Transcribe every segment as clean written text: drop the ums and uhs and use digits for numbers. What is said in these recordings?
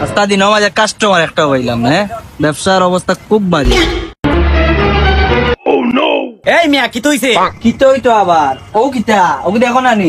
আস্তা দিন মাঝে কাস্টমার একটা হইলাম না, ব্যবসার অবস্থা খুব বাজে। এই মিয়া কি তুইছে? কিতে হইতো আবার ও কিতা ওকে দেখো না নি,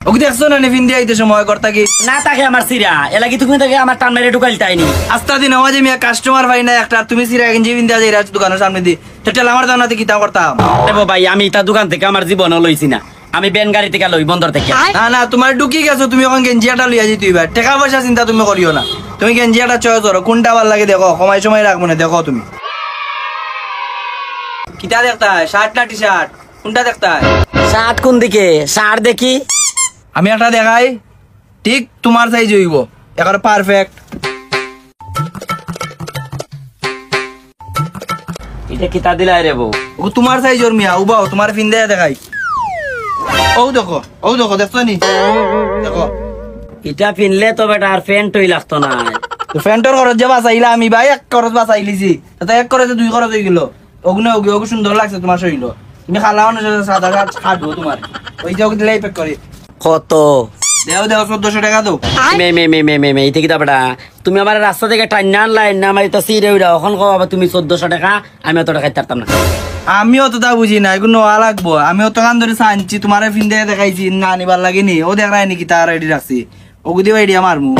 ওকে দেখছো না নি ফিন্দি আইতে সময় করতা কি না তাকে আমার সিরা এলাকি তুমি তাকে আমার টান মেরে ঢুকাইতাইনি। আস্তা দিন মাঝে মিয়া কাস্টমার ভাই না একটা, তুমি সিরা গেঞ্জি ফিন্দি আজ এরা দোকানের সামনে দি তেল আমার দানাতে কিতা করতাম। দেবো ভাই আমি তার দোকান থেকে আমার জীবনও লইছি না, আমি বেন গাড়ি থেকে লই বন্দর থেকে। না না তোমার ঢুকি গেছো, তুমি এখন গেঞ্জিয়াটা লইয়া যেতে হইবা, টাকা পয়সা চিন্তা তুমি করিও না, তুমি গেঞ্জিয়াটা চয়েস করো কোনটা ভাল লাগে দেখো, সময় সময় রাখবো না দেখো তুমি কিতা দেখতা শার্ট না টি শার্ট কোনটা দেখতা? শার্ট কোন দিকে? শার্ট দেখি আমি একটা দেখাই ঠিক তোমার সাইজ হইব একেবারে পারফেক্ট। এটা কিতা দিলাই রে বউ? ও তোমার সাইজ ওর মিয়া উবাও তোমার ফিন দেয়া দেখাই। ও দেখো দেখছো নি দেখো, এটা পিনলে তো বেটা আর প্যান্ট হই লাগতো না। ফ্যান্টর খরচ যে বাঁচাইলা আমি ভাই এক খরচ বাঁচাই লিছি, তাতে এক খরচে দুই খরচ হয়ে গেল। ওগুলো ওগুলো সুন্দর লাগছে তোমার শরীর, তুমি খালা সাদা খাটবো তোমার ওই যে ওকে দিলাই প্যাক করে কত দেও 1400 টাকা দাও। এটা কিতা বেটা? তুমি আমার রাস্তা থেকে টাইনা আনলাই না, আমার এটা সিরে উড়া এখন কবা তুমি 1400 টাকা, আমি অত টাকা দিতে পারতাম না। আমিও তো তা বুঝি না, এগুলো নোয়া লাগবো, আমি অত কান ধরে চাইছি তোমার ফিন দিয়ে দেখাইছি না আনিবার লাগেনি, ও দেখায় নাকি তার আইডি রাখছি ওগু দিয়ে আইডি আমার মু